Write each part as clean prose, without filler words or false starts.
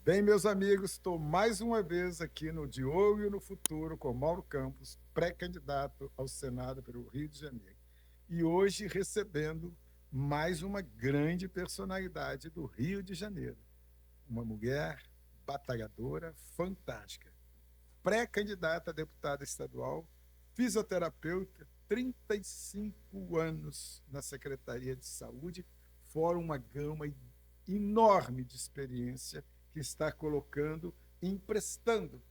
Bem, meus amigos, estou mais uma vez aqui no De Olho no Futuro com Mauro Campos, pré-candidato ao Senado pelo Rio de Janeiro. E hoje recebendo mais uma grande personalidade do Rio de Janeiro, uma mulher batalhadora, fantástica, pré-candidata a deputada estadual, fisioterapeuta, 35 anos na Secretaria de Saúde, fora uma gama enorme de experiência que está colocando, emprestando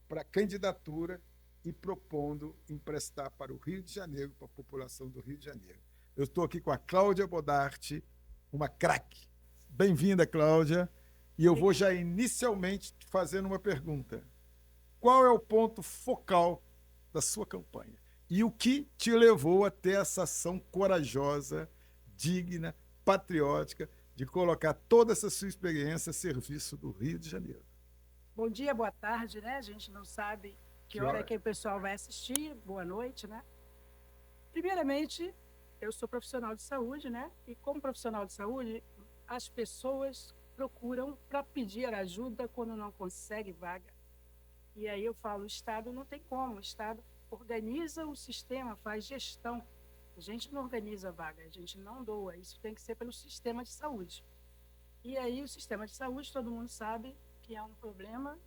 para a candidatura e propondo emprestar para o Rio de Janeiro, para a população do Rio de Janeiro. Eu estou aqui com a Cláudia Bodarte, uma craque. Bem-vinda, Cláudia. E eu vou já inicialmente te fazendo uma pergunta. Qual é o ponto focal da sua campanha? E o que te levou a ter essa ação corajosa, digna, patriótica, de colocar toda essa sua experiência a serviço do Rio de Janeiro? Bom dia, boa tarde, né? A gente não sabe que Que hora é hora? que o pessoal vai assistir. Boa noite, né? Primeiramente, eu sou profissional de saúde, né? E como profissional de saúde, as pessoas procuram para pedir ajuda quando não consegue vaga. E aí eu falo, o Estado não tem como, o Estado organiza o sistema, faz gestão. A gente não organiza a vaga, a gente não doa, isso tem que ser pelo sistema de saúde. E aí o sistema de saúde, todo mundo sabe que é um problema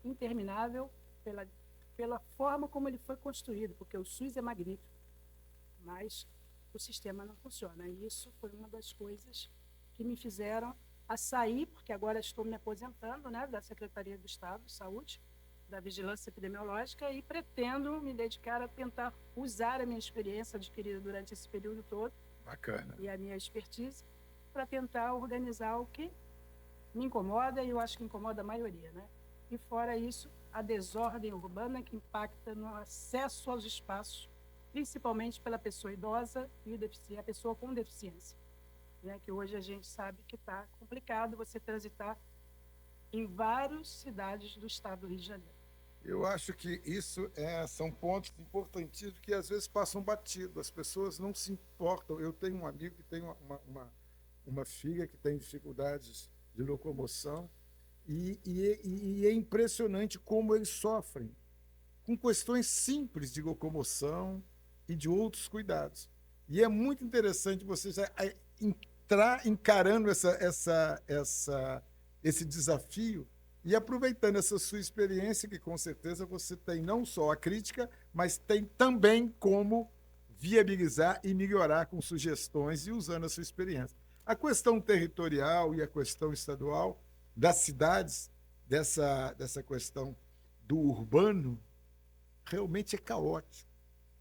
interminável pela forma como ele foi construído, porque o SUS é magnífico, mas o sistema não funciona. E isso foi uma das coisas que me fizeram a sair, porque agora estou me aposentando, né, da Secretaria do Estado de Saúde, da Vigilância Epidemiológica, e pretendo me dedicar a tentar usar a minha experiência adquirida durante esse período todo Bacana. e a minha expertise para tentar organizar o que me incomoda e eu acho que incomoda a maioria, né? E fora isso, a desordem urbana que impacta no acesso aos espaços, principalmente pela pessoa idosa e a pessoa com deficiência, né? Que hoje a gente sabe que está complicado você transitar em várias cidades do estado do Rio de Janeiro. Eu acho que são pontos importantíssimos que às vezes passam batido. As pessoas não se importam. Eu tenho um amigo que tem uma filha que tem dificuldades de locomoção e é impressionante como eles sofrem com questões simples de locomoção e de outros cuidados. E é muito interessante você já entrar encarando esse desafio e aproveitando essa sua experiência, que com certeza você tem não só a crítica, mas tem também como viabilizar e melhorar com sugestões e usando a sua experiência. A questão territorial e a questão estadual das cidades, dessa questão do urbano, realmente é caótico.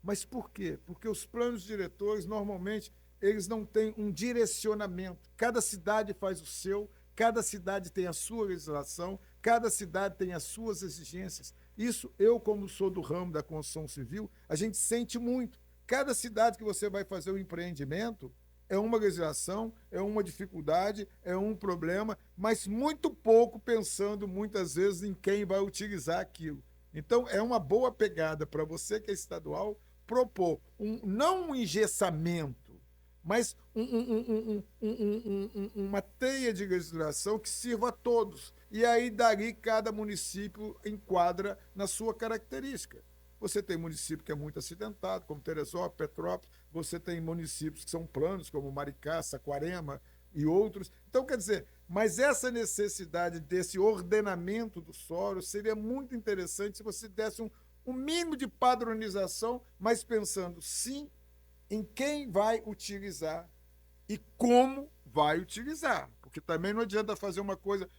Mas por quê? Porque os planos diretores, normalmente, eles não têm um direcionamento. Cada cidade faz o seu, cada cidade tem a sua legislação, cada cidade tem as suas exigências. Isso, eu, como sou do ramo da construção civil, a gente sente muito. Cada cidade que você vai fazer um empreendimento é uma legislação, é uma dificuldade, é um problema, mas muito pouco pensando, muitas vezes, em quem vai utilizar aquilo. Então, é uma boa pegada para você que é estadual propor não um engessamento, mas uma teia de legislação que sirva a todos. E aí, dali, cada município enquadra na sua característica. Você tem município que é muito acidentado, como Teresópolis, Petrópolis. Você tem municípios que são planos, como Maricá, Saquarema e outros. Então, quer dizer, mas essa necessidade desse ordenamento do solo seria muito interessante se você desse um mínimo de padronização, mas pensando sim em quem vai utilizar e como vai utilizar. Porque também não adianta fazer uma coisa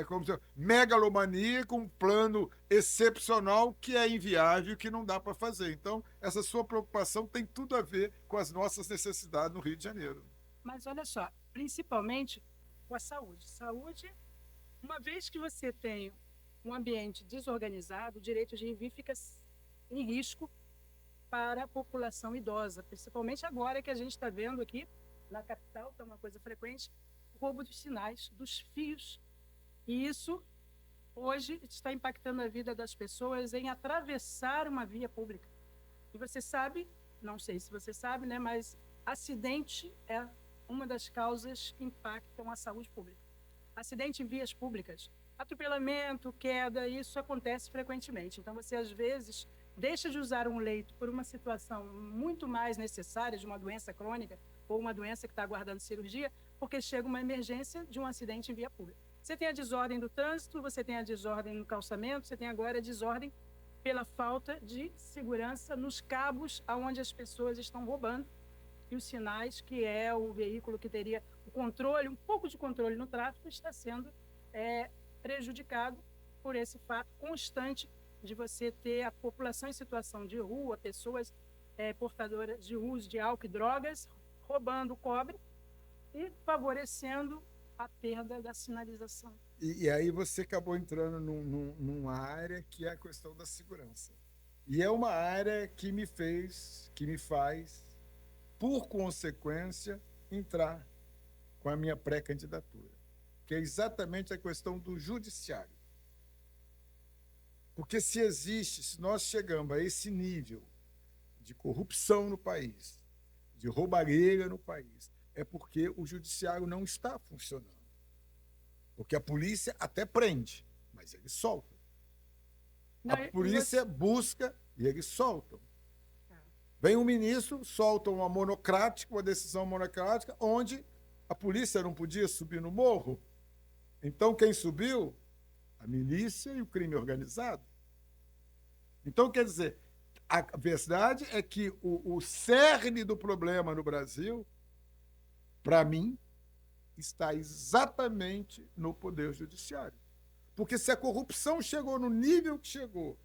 como dizer, megalomania com um plano excepcional que é inviável, que não dá para fazer. Então, essa sua preocupação tem tudo a ver com as nossas necessidades no Rio de Janeiro. Mas olha só, principalmente com a saúde. Saúde, uma vez que você tem um ambiente desorganizado, o direito de ir e vir fica em risco para a população idosa, principalmente agora que a gente está vendo aqui na capital, que é uma coisa frequente, o roubo dos sinais, dos fios. E isso, hoje, está impactando a vida das pessoas em atravessar uma via pública. E você sabe, não sei se você sabe, né, mas acidente é uma das causas que impactam a saúde pública. acidente em vias públicas, atropelamento, queda, isso acontece frequentemente. Então, você, às vezes, deixa de usar um leito por uma situação muito mais necessária, de uma doença crônica ou uma doença que está aguardando cirurgia, porque chega uma emergência de um acidente em via pública. Você tem a desordem do trânsito, você tem a desordem no calçamento, você tem agora a desordem pela falta de segurança nos cabos aonde as pessoas estão roubando e os sinais, que é o veículo que teria o controle, um pouco de controle no tráfego, está sendo prejudicado por esse fato constante de você ter a população em situação de rua, pessoas portadoras de uso de álcool e drogas, roubando o cobre e favorecendo a perda da sinalização. E aí você acabou entrando numa área que é a questão da segurança. E é uma área que me faz, por consequência, entrar com a minha pré-candidatura, que é exatamente a questão do judiciário. Porque se nós chegamos a esse nível de corrupção no país, de roubalheira no país, é porque o judiciário não está funcionando. Porque a polícia até prende, mas eles soltam. A polícia busca e eles soltam. Vem um ministro, solta uma decisão monocrática, onde a polícia não podia subir no morro. Então, quem subiu? A milícia e o crime organizado. Então, quer dizer, a verdade é que o cerne do problema no Brasil, para mim, está exatamente no Poder Judiciário. Porque se a corrupção chegou no nível que chegou,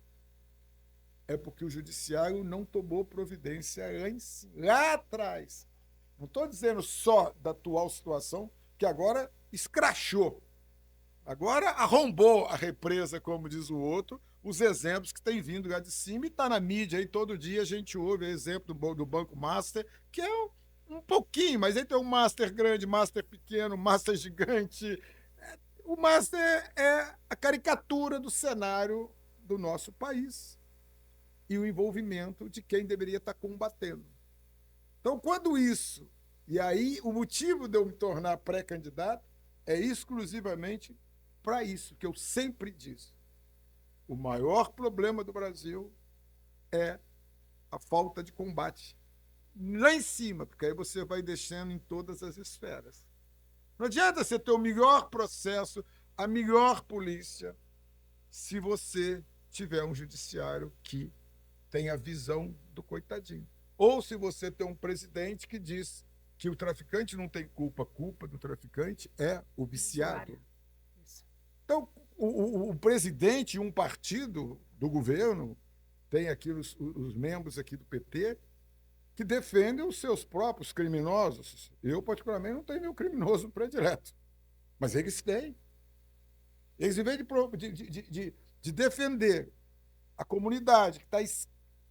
é porque o Judiciário não tomou providência antes, lá atrás. Não estou dizendo só da atual situação, que agora escrachou. Agora arrombou a represa, como diz o outro, os exemplos que têm vindo lá de cima, e está na mídia aí, todo dia a gente ouve o exemplo do Banco Master, que é um pouquinho, mas aí tem um Master grande, Master pequeno, Master gigante. O Master é a caricatura do cenário do nosso país e o envolvimento de quem deveria estar combatendo. Então, quando isso, e aí o motivo de eu me tornar pré-candidato é exclusivamente para isso, que eu sempre disse. O maior problema do Brasil é a falta de combate lá em cima, porque aí você vai descendo em todas as esferas. Não adianta você ter o melhor processo, a melhor polícia, se você tiver um judiciário que tem a visão do coitadinho. Ou se você tem um presidente que diz que o traficante não tem culpa, a culpa do traficante é o viciado. Então, o presidente e um partido do governo, tem aqui os membros aqui do PT, que defendem os seus próprios criminosos. Eu, particularmente, não tenho nenhum criminoso predileto, mas eles têm. Eles, em vez de defender a comunidade que está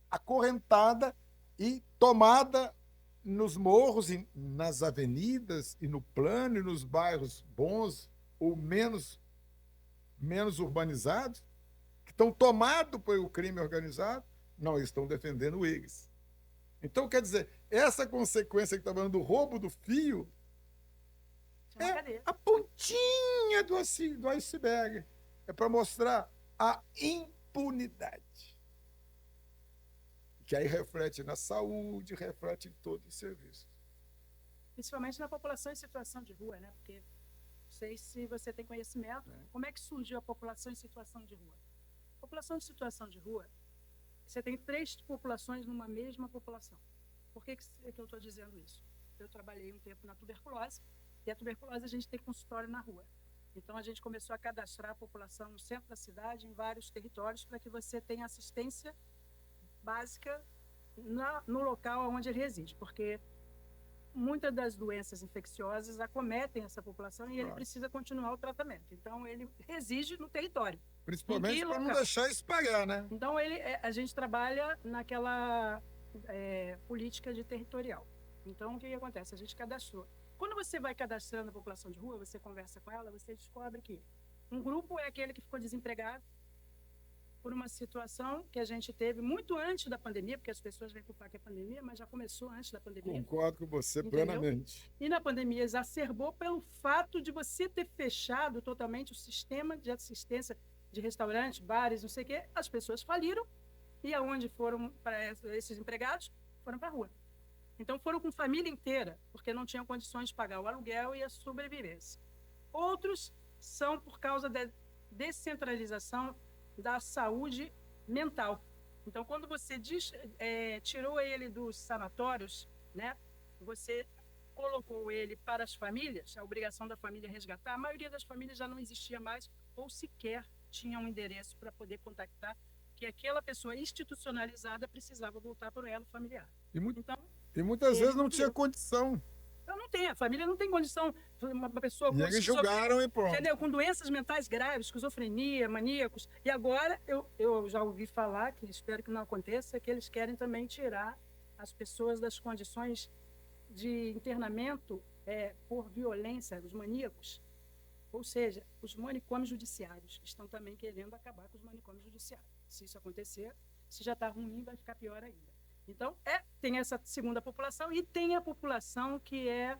acorrentada e tomada nos morros, nas avenidas e no plano e nos bairros bons ou menos urbanizados, que estão tomados pelo crime organizado, não, eles estão defendendo eles. Então, quer dizer, essa consequência que está falando do roubo do fio é a pontinha do iceberg. É para mostrar a impunidade. Que aí reflete na saúde, reflete em todos os serviços. Principalmente na população em situação de rua, né? Porque não sei se você tem conhecimento, como é que surgiu a população em situação de rua? A população em situação de rua, você tem 3 populações numa mesma população. Por que eu estou dizendo isso? Eu trabalhei um tempo na tuberculose, e a tuberculose a gente tem consultório na rua. Então, a gente começou a cadastrar a população no centro da cidade, em vários territórios, para que você tenha assistência básica no local onde ele reside, porque muitas das doenças infecciosas acometem essa população e ele precisa continuar o tratamento. Então, ele reside no território. Principalmente para não deixar espalhar, né? Então, a gente trabalha naquela política de territorial. Então, o que acontece? A gente cadastrou. Quando você vai cadastrando a população de rua, você conversa com ela, você descobre que um grupo é aquele que ficou desempregado, por uma situação que a gente teve muito antes da pandemia, porque as pessoas vêm culpar que é pandemia, mas já começou antes da pandemia. Concordo com você Entendeu? plenamente. E na pandemia exacerbou pelo fato de você ter fechado totalmente o sistema de assistência de restaurantes, bares, não sei o quê. As pessoas faliram e aonde foram para esses empregados? Foram para a rua. Então foram com família inteira, porque não tinham condições de pagar o aluguel e a sobrevivência. Outros são por causa da descentralização da saúde mental. Então, quando você tirou ele dos sanatórios, né, você colocou ele para as famílias, a obrigação da família resgatar, a maioria das famílias já não existia mais ou sequer tinha um endereço para poder contactar que aquela pessoa institucionalizada precisava voltar para o elo familiar. Então, E muitas vezes não tinha condição. Então não tem, a família não tem condição. Uma pessoa E eles julgaram e pronto. Entendeu? Com doenças mentais graves, esquizofrenia, maníacos. E agora eu já ouvi falar, que espero que não aconteça, que eles querem também tirar as pessoas das condições de internamento por violência, os maníacos. Ou seja, os manicômios judiciários estão também querendo acabar com os manicômios judiciários. Se isso acontecer, se já está ruim, vai ficar pior ainda. Então, tem essa segunda população e tem a população que é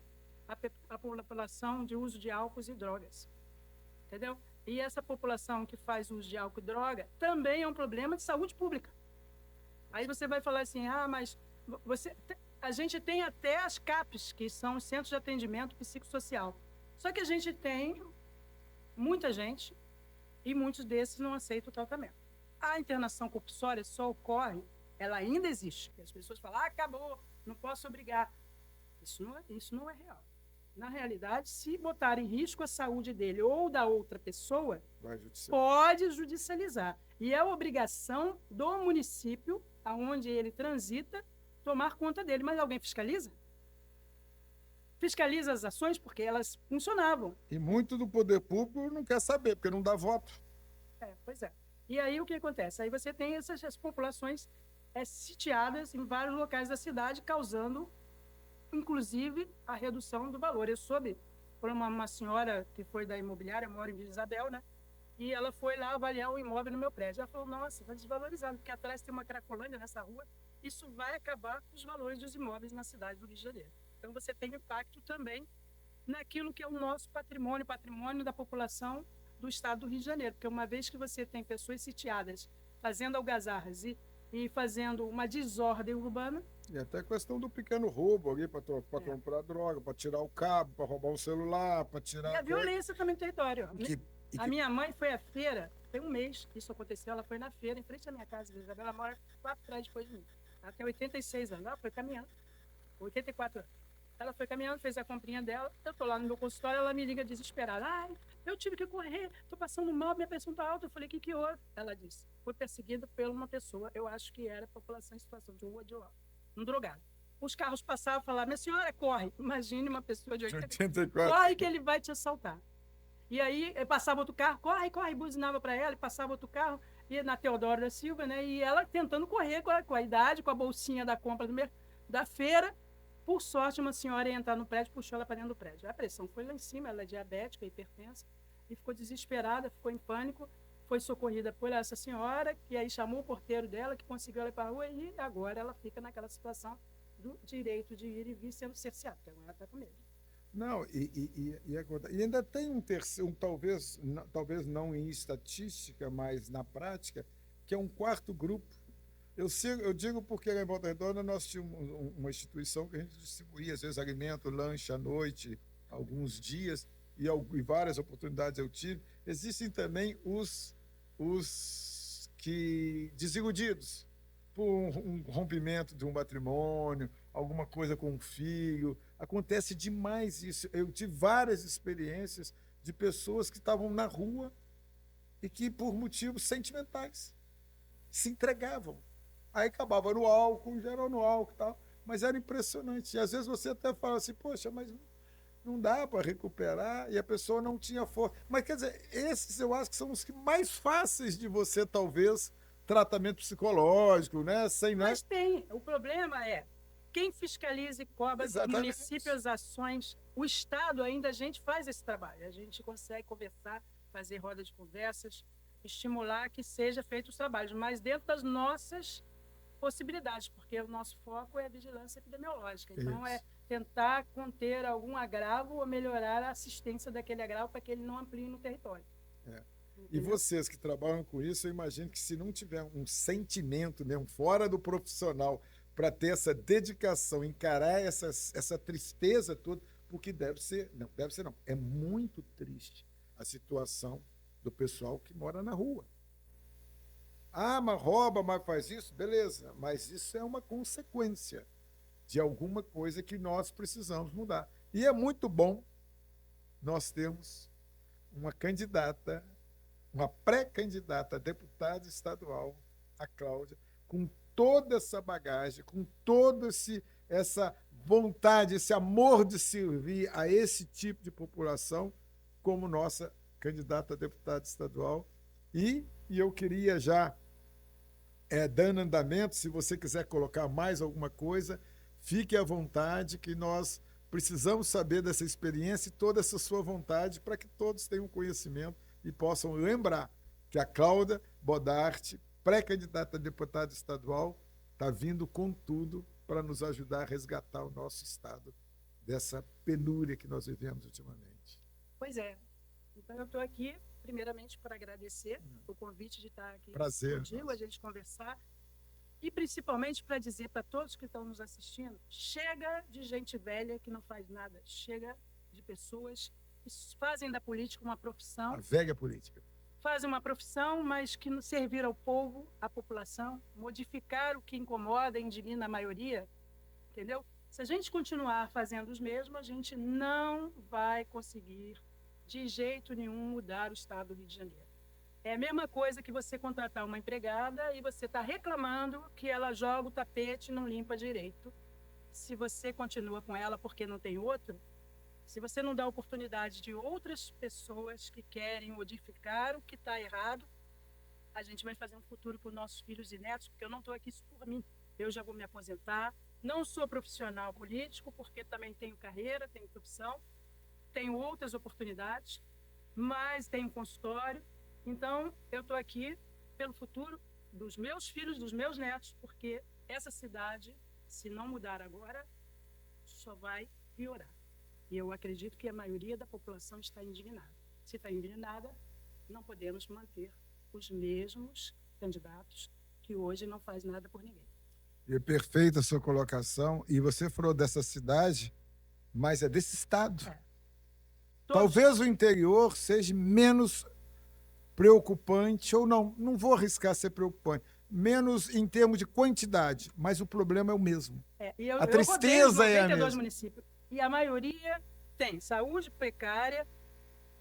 a população de uso de álcool e drogas. Entendeu? E essa população que faz uso de álcool e droga também é um problema de saúde pública. Aí você vai falar assim, mas a gente tem até as CAPs, que são os Centros de Atendimento Psicossocial. Só que a gente tem muita gente e muitos desses não aceitam o tratamento. A internação compulsória só ocorre, ela ainda existe. As pessoas falam, acabou, não posso obrigar. Isso não é real. Na realidade, se botar em risco a saúde dele ou da outra pessoa, pode judicializar. E é a obrigação do município, aonde ele transita, tomar conta dele. Mas alguém fiscaliza? Fiscaliza as ações porque elas funcionavam. E muito do poder público não quer saber, porque não dá voto. Pois é. E aí o que acontece? Aí você tem essas populações sitiadas em vários locais da cidade, causando, inclusive, a redução do valor. Eu soube por uma senhora que foi da imobiliária, mora em Vila Isabel, né? E ela foi lá avaliar o imóvel no meu prédio. Ela falou, nossa, está desvalorizado, porque atrás tem uma cracolândia nessa rua. Isso vai acabar com os valores dos imóveis na cidade do Rio de Janeiro. Então, você tem impacto também naquilo que é o nosso patrimônio da população do estado do Rio de Janeiro. Porque uma vez que você tem pessoas sitiadas fazendo algazarras e fazendo uma desordem urbana. E até questão do pequeno roubo ali para comprar droga, para tirar o cabo, para roubar um celular, para tirar. E a violência também no território. A minha mãe foi à feira, tem um mês que isso aconteceu, ela foi na feira, em frente à minha casa, Isabela, ela mora 4 atrás depois de mim. Ela tem 86 anos, ela foi caminhando, 84 anos. Ela foi caminhando, fez a comprinha dela, eu tô lá no meu consultório, ela me liga desesperada. Eu tive que correr, tô passando mal, minha pressão tá alta. Eu falei, o que houve? Ela disse, foi perseguida por uma pessoa, eu acho que era a população em situação de rua de lá, um drogado. Os carros passavam e falavam, minha senhora, corre. Imagine uma pessoa de 84, corre que ele vai te assaltar. E aí passava outro carro, corre, buzinava para ela, e passava outro carro, ia na Teodoro da Silva, né? E ela tentando correr com a idade, com a bolsinha da compra da feira. Por sorte, uma senhora ia entrar no prédio, puxou ela para dentro do prédio. A pressão foi lá em cima, ela é diabética, hipertensa, e ficou desesperada, ficou em pânico, foi socorrida por essa senhora, que aí chamou o porteiro dela, que conseguiu ela ir para a rua, e agora ela fica naquela situação do direito de ir e vir sendo cerceada, porque agora ela está com medo. Não, e ainda tem um terceiro, talvez não em estatística, mas na prática, que é um quarto grupo. Eu digo porque lá em Volta Redonda nós tínhamos uma instituição que a gente distribuía, às vezes, alimento, lanche à noite, alguns dias, e várias oportunidades eu tive. Existem também os que desiludidos por um rompimento de um matrimônio, alguma coisa com um filho. Acontece demais isso. Eu tive várias experiências de pessoas que estavam na rua e que, por motivos sentimentais, se entregavam. Aí acabava no álcool, geral no álcool e tal, mas era impressionante. E às vezes você até fala assim, poxa, mas não dá para recuperar, e a pessoa não tinha força. Mas quer dizer, esses eu acho que são os que mais fáceis de você, talvez, tratamento psicológico, né? Mas tem. O problema é quem fiscaliza e cobra do município as ações. O Estado ainda, a gente faz esse trabalho. A gente consegue conversar, fazer roda de conversas, estimular que seja feito os trabalhos, mas dentro das nossas possibilidades, porque o nosso foco é a vigilância epidemiológica. Então, é Isso. tentar conter algum agravo ou melhorar a assistência daquele agravo para que ele não amplie no território. É. E Entendeu? vocês que trabalham com isso, eu imagino que se não tiver um sentimento mesmo fora do profissional para ter essa dedicação, encarar essa tristeza toda, porque deve ser não, é muito triste a situação do pessoal que mora na rua. Ah, mas rouba, mas faz isso, beleza, mas isso é uma consequência de alguma coisa que nós precisamos mudar. E é muito bom nós termos uma candidata, uma pré-candidata a deputada estadual, a Cláudia, com toda essa bagagem, com toda essa vontade, esse amor de servir a esse tipo de população, como nossa candidata a deputada estadual. E eu queria já, dando andamento, se você quiser colocar mais alguma coisa, fique à vontade, que nós precisamos saber dessa experiência e toda essa sua vontade para que todos tenham conhecimento e possam lembrar que a Cláudia Bodarte, pré-candidata a deputada estadual, está vindo com tudo para nos ajudar a resgatar o nosso estado dessa penúria que nós vivemos ultimamente. Pois é. Então, eu estou aqui, primeiramente, para agradecer o convite de estar aqui Prazer, contigo, a gente conversar, e principalmente para dizer para todos que estão nos assistindo, chega de gente velha que não faz nada, chega de pessoas que fazem da política uma profissão, a velha política. fazem uma profissão, mas que não servir ao povo, à população, modificar o que incomoda e indigna a maioria, entendeu? Se a gente continuar fazendo os mesmos, a gente não vai conseguir de jeito nenhum mudar o estado do Rio de Janeiro. É a mesma coisa que você contratar uma empregada e você está reclamando que ela joga o tapete e não limpa direito. Se você continua com ela porque não tem outro, se você não dá oportunidade de outras pessoas que querem modificar o que está errado, a gente vai fazer um futuro para os nossos filhos e netos, porque eu não estou aqui isso por mim. Eu já vou me aposentar, não sou profissional político, porque também tenho carreira, tenho profissão, tenho outras oportunidades, mas tenho consultório. Então, eu estou aqui pelo futuro dos meus filhos, dos meus netos, porque essa cidade, se não mudar agora, só vai piorar. E eu acredito que a maioria da população está indignada. Se está indignada, não podemos manter os mesmos candidatos que hoje não fazem nada por ninguém. É perfeita a sua colocação. E você falou dessa cidade, mas é desse estado. Talvez o interior seja menos preocupante, ou não vou arriscar ser preocupante, menos em termos de quantidade, mas o problema é o mesmo. A tristeza é a mesma. Municípios, e a maioria tem saúde precária,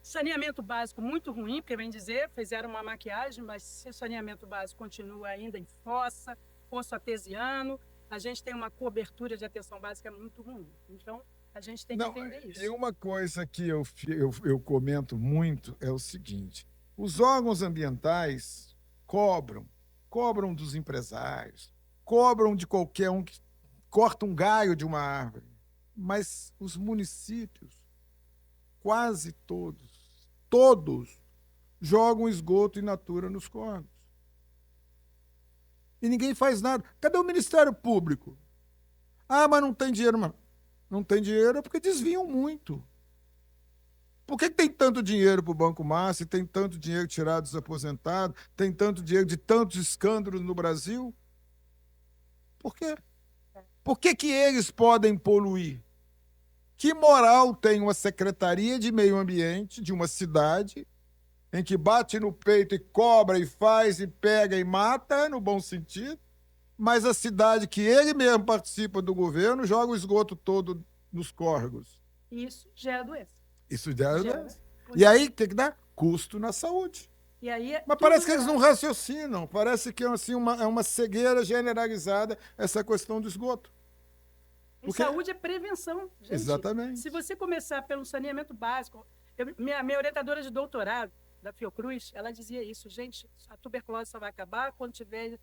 saneamento básico muito ruim, porque, bem dizer, fizeram uma maquiagem, mas se o saneamento básico continua ainda em fossa, poço artesiano, a gente tem uma cobertura de atenção básica muito ruim. Então, a gente tem que entender isso. E uma coisa que eu comento muito é o seguinte: os órgãos ambientais cobram dos empresários, cobram de qualquer um que corta um galho de uma árvore, mas os municípios, quase todos jogam esgoto in natura nos córregos. E ninguém faz nada. Cadê o Ministério Público? Ah, mas não tem dinheiro. Não tem dinheiro porque desviam muito. Por que tem tanto dinheiro para o Banco Márcio, tem tanto dinheiro tirado dos aposentados, tem tanto dinheiro de tantos escândalos no Brasil? Por quê? Por que eles podem poluir? Que moral tem uma Secretaria de Meio Ambiente de uma cidade em que bate no peito e cobra e faz e pega e mata, no bom sentido, mas a cidade que ele mesmo participa do governo joga o esgoto todo nos córregos? Isso gera doença. Isso gera doença. E aí, o que dá? Custo na saúde. E aí, mas parece que eles não raciocinam, parece que assim, é uma cegueira generalizada essa questão do esgoto. Porque... saúde é prevenção, gente. Exatamente. Se você começar pelo saneamento básico, minha orientadora de doutorado, da Fiocruz, ela dizia isso: gente, a tuberculose só vai acabar quando tiver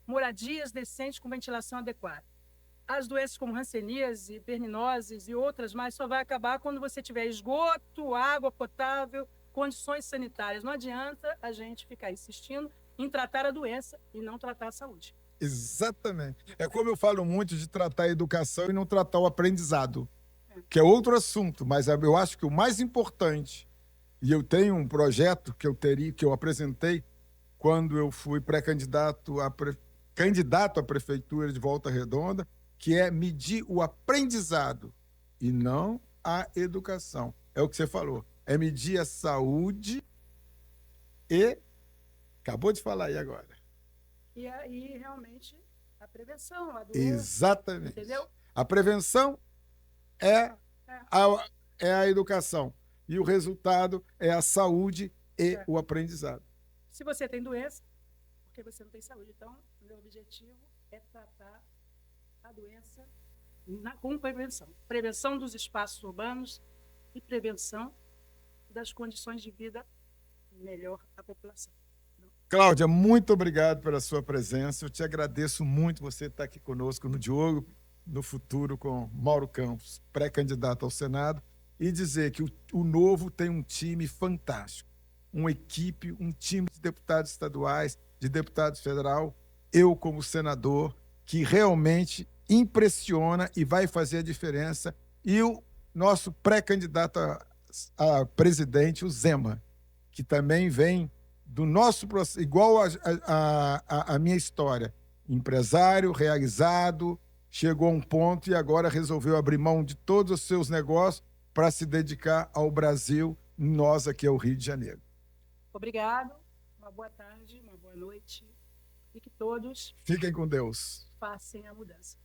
moradias decentes com ventilação adequada. As doenças como hanseníase, perninose e outras mais só vai acabar quando você tiver esgoto, água potável, condições sanitárias. Não adianta a gente ficar insistindo em tratar a doença e não tratar a saúde. Exatamente. É como eu falo muito de tratar a educação e não tratar o aprendizado, que é outro assunto, mas eu acho que o mais importante, e eu tenho um projeto que eu apresentei quando eu fui candidato à prefeitura de Volta Redonda, que é medir o aprendizado e não a educação. É o que você falou. É medir a saúde e... Acabou de falar aí agora. E aí, realmente, a prevenção, a doença, Exatamente. entendeu? A prevenção é a educação. E o resultado é a saúde e o aprendizado. Se você tem doença, porque você não tem saúde. Então, o meu objetivo é tratar a doença com prevenção. Prevenção dos espaços urbanos e prevenção das condições de vida melhor à população. Cláudia, muito obrigado pela sua presença. Eu te agradeço muito você estar aqui conosco no Diogo, no futuro, com Mauro Campos, pré-candidato ao Senado, e dizer que o Novo tem um time fantástico, uma equipe, um time de deputados estaduais, de deputados federal, eu como senador, que realmente impressiona e vai fazer a diferença, e o nosso pré-candidato a presidente, o Zema, que também vem do nosso processo, igual a minha história, empresário, realizado, chegou a um ponto e agora resolveu abrir mão de todos os seus negócios para se dedicar ao Brasil, nós aqui é o Rio de Janeiro. Obrigado, uma boa tarde, uma boa noite e que todos fiquem com Deus. façam a mudança.